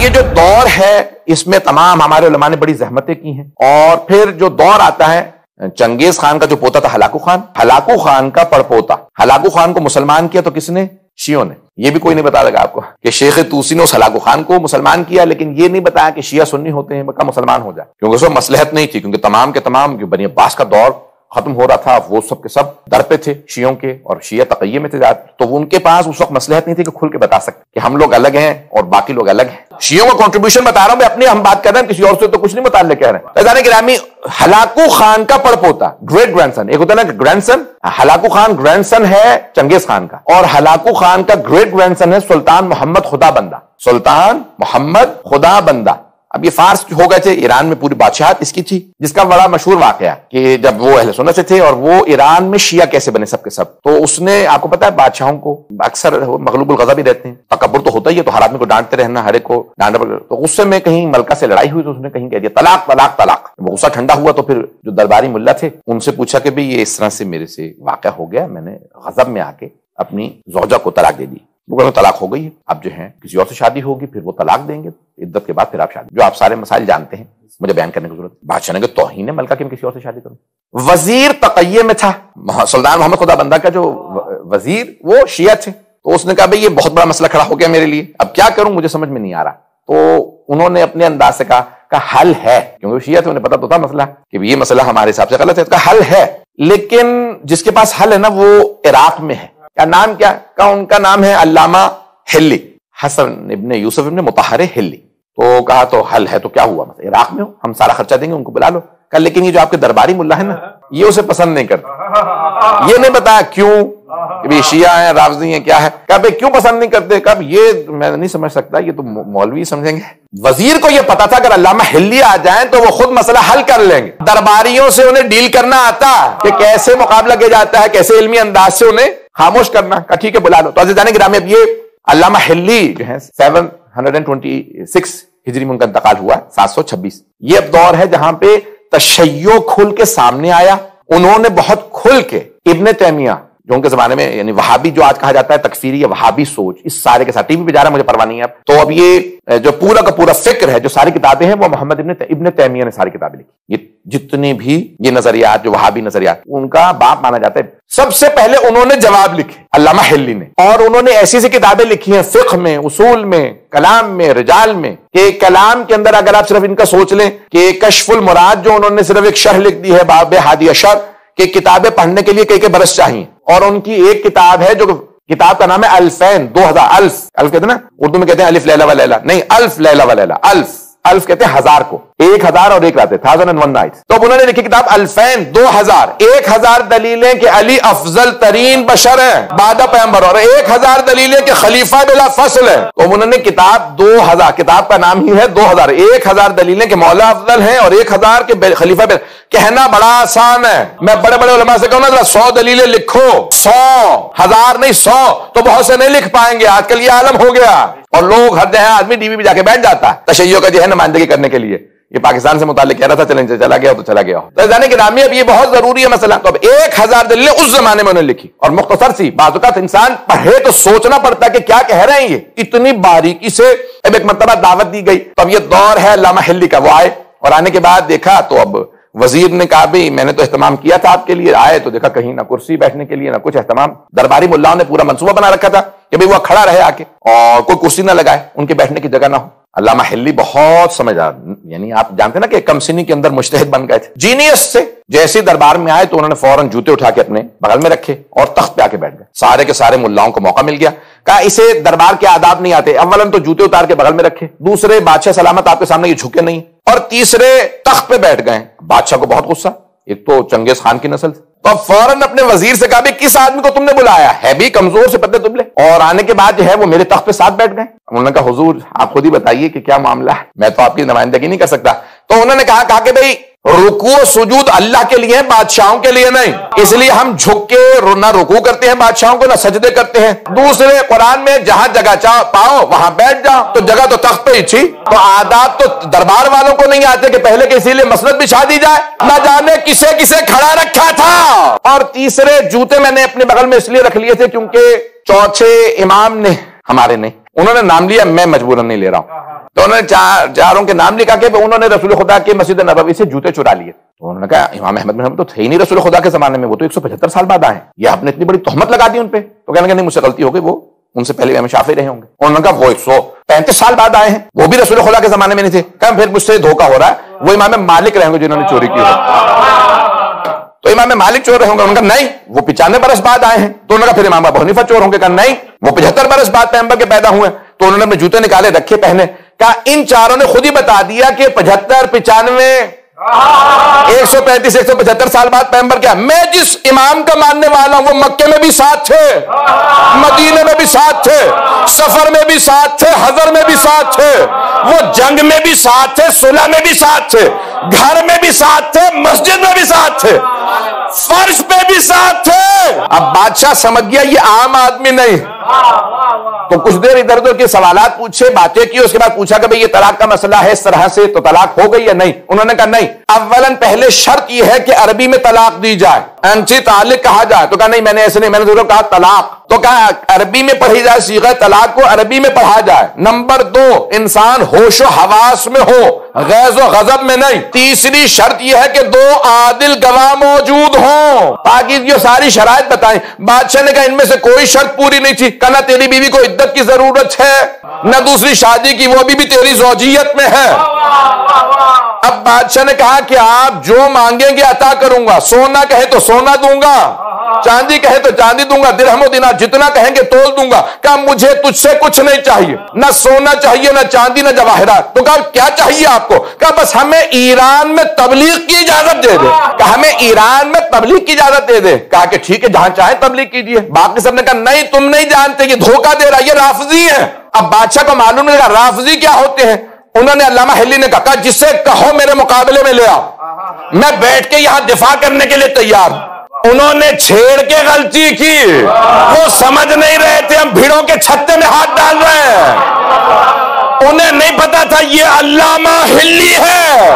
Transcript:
یہ جو دور ہے اس میں تمام ہمارے علماء نے بڑی زحمتیں کی ہیں، اور پھر جو دور آتا ہے چنگیز خان کا جو پوتا تھا ہلاکو خان، ہلاکو خان کا پڑپوتا، ہلاکو خان کو مسلمان کیا تو کس نے؟ شیعوں نے۔ یہ بھی کوئی نہیں بتا لگا آپ کو کہ شیخ توسی نے اس ہلاکو خان کو مسلمان کیا، لیکن یہ نہیں بتایا کہ شیعہ سنی ہوتے ہیں بکا مسلمان ہو جائے، کیونکہ اس وقت مصلحت نہیں تھی، کیونکہ تمام کے تمام جو بنی عباس کا دور ختم ہو رہا تھا، وہ سب کے سب در پہ تھے شیعوں کے، اور شیعہ تقیہ میں تھے زیادہ، تو ان کے پاس اس وقت مصلحت نہیں تھی کہ کھل کے بتا سکتے کہ ہم لوگ الگ ہیں اور باقی لوگ الگ ہیں۔ شیعوں کا کنٹریبیوشن بتا رہا ہوں میں اپنی، ہم بات کر رہے ہیں کسی اور سے تو کچھ نہیں متعلق کہہ رہے ہیں۔ فیضان گرامی، ہلاکو خان کا پڑپوتا، گریٹ گرینڈ سن، ایک ہوتا ہے نا گرینڈ سن، ہلاکو خان گرینڈ سن ہے چنگیز خان کا، اور ہلاکو خان کا گریٹ گرینڈ سن ہے سلطان محمد خدا بندہ، سلطان محمد خدا بندہ۔ اب یہ فارس ہو گئے تھے، ایران میں پوری بادشاہت اس کی تھی، جس کا بڑا مشہور واقعہ کہ جب وہ اہل سنت سے تھے اور وہ ایران میں شیعہ کیسے بنے سب کے سب، تو اس نے، آپ کو پتا ہے بادشاہوں کو اکثر مغلوب الغضب ہی رہتے ہیں، تکبر تو ہوتا ہی ہے، تو ہر آدمی کو ڈانٹتے رہنا، ہر ایک کو ڈانٹنا، تو غصے میں کہیں ملکہ سے لڑائی ہوئی تو اس نے کہیں کہہ دیا طلاق طلاق طلاق۔ وہ غصہ ٹھنڈا ہوا تو پھر جو درباری ملا تھے ان سے پوچھا کہ بھئی یہ اس طرح سے میرے سے واقعہ ہو گیا، میں نے غضب میں آ کے اپنی زوجہ کو طلاق دے دی، وہ طلاق ہو گئی ہے، اب جو ہے کسی اور سے شادی ہوگی، پھر وہ طلاق دیں گے، عدت کے بعد پھر آپ شادی، جو آپ سارے مسائل جانتے ہیں، مجھے بیان کرنے کی ضرورت۔ بادشاہ نے کہ توہین ہے ملکہ کہ میں کسی اور سے شادی کروں۔ وزیر تقیہ میں تھا سلطان محمد خدا بندہ کا جو وزیر، وہ شیعہ تھے، تو اس نے کہا بھئی یہ بہت بڑا مسئلہ کھڑا ہو گیا میرے لیے، اب کیا کروں مجھے سمجھ میں نہیں آ رہا۔ تو انہوں نے اپنے انداز سے کہا حل ہے، کیونکہ وہ شیعہ تھے، انہیں پتا تو تھا مسئلہ کہ یہ مسئلہ ہمارے حساب سے غلط ہے، کہا حل ہے، لیکن جس کے پاس حل ہے نا وہ عراق میں ہے۔ کیا نام کیا؟ کہا ان کا نام ہے علامہ ہلی، حسن ابن یوسف ابن مطہر ہلی۔ تو کہا تو حل ہے تو کیا ہوا، مثلا عراق میں ہو، ہم سارا خرچہ دیں گے، ان کو بلا لو۔ کہا لیکن یہ جو آپ کے درباری ملا ہے نا یہ اسے پسند نہیں کرتے، یہ نہیں بتایا کیوں، کہ شیعہ ہیں رافضی ہیں کیا ہے، کہا بھئی کیوں پسند نہیں کرتے، کہا یہ میں نہیں سمجھ سکتا، یہ تو مولوی سمجھیں گے۔ وزیر کو یہ پتا تھا اگر علامہ ہلی آ جائیں تو وہ خود مسئلہ حل کر لیں گے، درباریوں سے انہیں ڈیل کرنا آتا کہ کیسے مقابلہ کیا جاتا ہے، کیسے علمی انداز سے انہیں خاموش کرنا۔ کہا ٹھیک ہے بلا لو۔ تو عزیزان گرامی، اب یہ علامہ ہلی جو ہے 726 ہجری میں ان کا انتقال ہوا، 726۔ یہ اب دور ہے جہاں پہ تشیع کھل کے سامنے آیا، انہوں نے بہت کھل کے ابن تیمیہ جو ان کے زمانے میں، یعنی وہابی جو آج کہا جاتا ہے تکفیری یا وہابی سوچ، اس سارے کے ساتھ ٹی وی پہ جا رہا ہے مجھے پرواہ نہیں ہے اب، تو اب یہ جو پورا کا پورا فکر ہے، جو ساری کتابیں ہیں، وہ محمد ابن تیمیہ نے ساری کتابیں لکھی۔ یہ جتنے بھی یہ نظریات جو وہابی نظریات، ان کا باپ مانا جاتا ہے۔ سب سے پہلے انہوں نے جواب لکھے علامہ ہلی نے، اور انہوں نے ایسی سی کتابیں لکھی ہیں فقہ میں، اصول میں، کلام میں، رجال میں، کہ کلام کے اندر اگر آپ صرف ان کا سوچ لیں کہ کشف المراد جو انہوں نے صرف ایک شرح لکھ دی ہے باب ہادی اشر، کہ کتابیں پڑھنے کے لیے کئی برس چاہیے، اور ان کی ایک کتاب ہے جو کتاب کا نام ہے الفین، 2000، الف کہتے ہیں نا، اردو میں کہتے ہیں الف لیلہ و لیلہ، نہیں الف لیلہ و لیلہ، الف کہتے ہیں ہزار کو، 1000 اور ایک راتیں، 1001 nights۔ تو اب انہوں نے لکھی کتاب الفین، 2000، 1000 دلیلیں کہ علی افضل ترین بشر ہیں بعد پیغمبر، اور 1000 دلیلیں کہ خلیفہ بلا فصل ہے۔ تو انہوں نے کتاب 2000، کتاب کا نام ہی ہے 2000، 1000 دلیلیں کہ مولا افضل ہیں اور 1000 کے خلیفہ بلا۔ کہنا بڑا آسان ہے، میں بڑے بڑے علماء سے کہوں نا 100 دلیلیں لکھو، 100، 1000 نہیں 100، تو بہت سے نہیں لکھ پائیں گے، آج کل یہ عالم ہو گیا، اور لوگ ہر جگہ آدمی ٹی وی پہ جا کے بیٹھ جاتا ہے تشیع کا جو ہے نمائندگی کرنے کے لیے۔ یہ پاکستان سے متعلق کہہ رہا تھا، چلیں چلا گیا تو چلا گیا۔ تو جانے کے نامی اب یہ بہت ضروری ہے مسئلہ۔ تو اب 1000 دلیلیں اس زمانے میں انہوں نے لکھی، اور مختصر سی، بعض اوقات انسان پڑھے تو سوچنا پڑتا ہے کہ کیا کہہ رہے ہیں یہ، اتنی باریکی سے۔ اب ایک مرتبہ دعوت دی گئی، تو اب یہ دور ہے علامہ ہلی کا، وہ آئے، اور آنے کے بعد دیکھا تو اب وزیر نے کہا بھئی میں نے تو اہتمام کیا تھا آپ کے لیے، آئے تو دیکھا کہیں نہ کرسی بیٹھنے کے لیے نہ کچھ اہتمام۔ درباری ملاؤں نے پورا منصوبہ بنا رکھا تھا کہ بھئی وہ کھڑا رہے آ کے، اور کوئی کرسی نہ لگائے، ان کے بیٹھنے کی جگہ نہ ہو۔ علامہ ہلی بہت سمجھدار، یعنی آپ جانتے نا کہ کم سنی کے اندر مجتہد بن گئے تھے، جینیس سے۔ جیسے دربار میں آئے تو انہوں نے فوراً جوتے اٹھا کے اپنے بغل میں رکھے اور تخت پہ آ کے بیٹھ گئے۔ سارے کے سارے ملاؤں کو موقع مل گیا، کہا اسے دربار کے آداب نہیں آتے، اولاً تو جوتے اتار کے بغل میں رکھے، دوسرے بادشاہ سلامت آپ کے سامنے یہ جھکے نہیں، اور تیسرے تخت پہ بیٹھ گئے۔ بادشاہ کو بہت غصہ، ایک تو چنگیز خان کی نسل، تو اب فوراً اپنے وزیر سے کہا بھی کس آدمی کو تم نے بلایا ہے، بھی کمزور سے پتلے دبلے، اور آنے کے بعد جو ہے وہ میرے تخت پہ ساتھ بیٹھ گئے۔ انہوں نے کہا حضور آپ خود ہی بتائیے کہ کیا معاملہ ہے، میں تو آپ کی نمائندگی نہیں کر سکتا۔ تو انہوں نے کہا کہ بھئی رکوع و سجود اللہ کے لیے، بادشاہوں کے لیے نہیں، اس لیے ہم جھک کے نہ رکوع کرتے ہیں بادشاہوں کو، نہ سجدے کرتے ہیں۔ دوسرے قرآن میں جہاں جگہ پاؤ وہاں بیٹھ جاؤ، تو جگہ تو تخت پہ ہی تھی، تو آداب تو دربار والوں کو نہیں آتے کہ پہلے کے اسی لیے مسند بچھا دی جائے، نہ جانے کسے کسے کھڑا رکھا تھا۔ اور تیسرے جوتے میں نے اپنے بغل میں اس لیے رکھ لیے تھے کیونکہ چوتھے امام نے ہمارے نے انہوں نے نام لیا، میں مجبوراً نہیں لے رہا ہوں، تو انہوں نے چاروں کے نام لکھا کہ انہوں نے رسول خدا کے مسجد نبوی سے جوتے چرا لیے. تو انہوں نے کہا امام احمد بن حنبل تو تھے ہی نہیں رسول خدا کے زمانے میں, وہ تو 175 سال بعد آئے ہیں, یہ آپ نے اتنی بڑی تہمت لگا دی ان پہ. تو کہنے لگے نہیں مجھ سے غلطی ہو گئی, وہ ان سے پہلے امام شافعی رہے ہوں گے. انہوں نے کہا وہ 135 سال بعد آئے ہیں, وہ بھی رسول خدا کے زمانے میں نہیں تھے. کہا پھر مجھ سے دھوکہ ہو رہا ہے, وہ امام مالک رہے ہوں گے جنہوں نے چوری کی ہو. تو امام مالک چور رہے ہوں گے. انہوں نے کہا نہیں وہ 95 برس بعد آئے ہیں. تو انہوں نے کہا پھر امام ابو حنیفہ چور ہوں گے. کہا نہیں وہ 75 برس بعد پیغمبر کے پیدا ہوئے. تو انہوں نے اپنے جوتے نکالے رکھے پہنے. کہا ان چاروں نے خود ہی بتا دیا کہ 75 95 135 175 سال بعد پیغمبر کیا. میں جس امام کا ماننے والا ہوں وہ مکے میں بھی ساتھ تھے, مدینے میں بھی ساتھ تھے, سفر میں بھی ساتھ تھے, حضر میں بھی ساتھ تھے, وہ جنگ میں بھی ساتھ تھے, صلح میں بھی ساتھ تھے, گھر میں بھی ساتھ تھے, مسجد میں بھی ساتھ تھے, فرش پہ بھی ساتھ تھے. اب بادشاہ سمجھ گیا یہ عام آدمی نہیں. تو کچھ دیر ادھر ادھر کے سوالات پوچھے, باتیں کی, اس کے بعد پوچھا کہ بھئی یہ طلاق کا مسئلہ ہے اس طرح سے, تو طلاق ہو گئی یا نہیں. انہوں نے کہا نہیں, اولاً پہلے شرط یہ ہے کہ عربی میں طلاق دی جائے, انچی تعلق کہا جائے. تو کہا نہیں میں نے ایسے نہیں, میں نے ضرور کہا طلاق. تو کہا عربی میں پڑھی جائے, صیغہ طلاق کو عربی میں پڑھا جائے. نمبر 2 انسان ہوش و حواس میں ہو, غیظ و غضب میں نہیں. تیسری شرط یہ ہے کہ 2 عادل گواہ موجود ہوں. تاکہ یہ ساری شرائط بتائیں. بادشاہ نے کہا ان میں سے کوئی شرط پوری نہیں تھی. کہا نہ تیری بیوی کو عدت کی ضرورت ہے, نہ دوسری شادی کی, وہ بھی تیری زوجیت میں ہے. اب بادشاہ نے کہا کہ آپ جو مانگیں گے عطا کروں گا. سونا کہے تو سونا دوں گا, چاندی کہے تو چاندی دوں گا, درہم و دینار جتنا کہیں گے تول دوں گا. کہا مجھے تجھ سے کچھ نہیں چاہیے, نہ سونا چاہیے, نہ چاندی, نہ جواہرات. تو کہا کیا چاہیے آپ کو؟ کہا بس ہمیں ایران میں تبلیغ کی اجازت دے دے. کہا ہمیں ایران میں تبلیغ کی اجازت دے دے. کہا کہ ٹھیک ہے جہاں چاہے تبلیغ کیجیے. باقی سب نے کہا نہیں تم نہیں جانتے, یہ دھوکہ دے رہا, یہ رافضی ہے. اب بادشاہ کو معلوم نہیں, رافضی کیا ہوتے ہیں. انہوں نے علامہ حلی نے کہا جس سے کہو میرے مقابلے میں لے آؤ, میں بیٹھ کے یہاں دفاع کرنے کے لیے تیار. انہوں نے چھیڑ کے غلطی کی, وہ سمجھ نہیں رہے تھے ہم بھیڑوں کے چھتے میں ہاتھ ڈال رہے ہیں. انہیں نہیں پتا تھا یہ علامہ حلی ہے.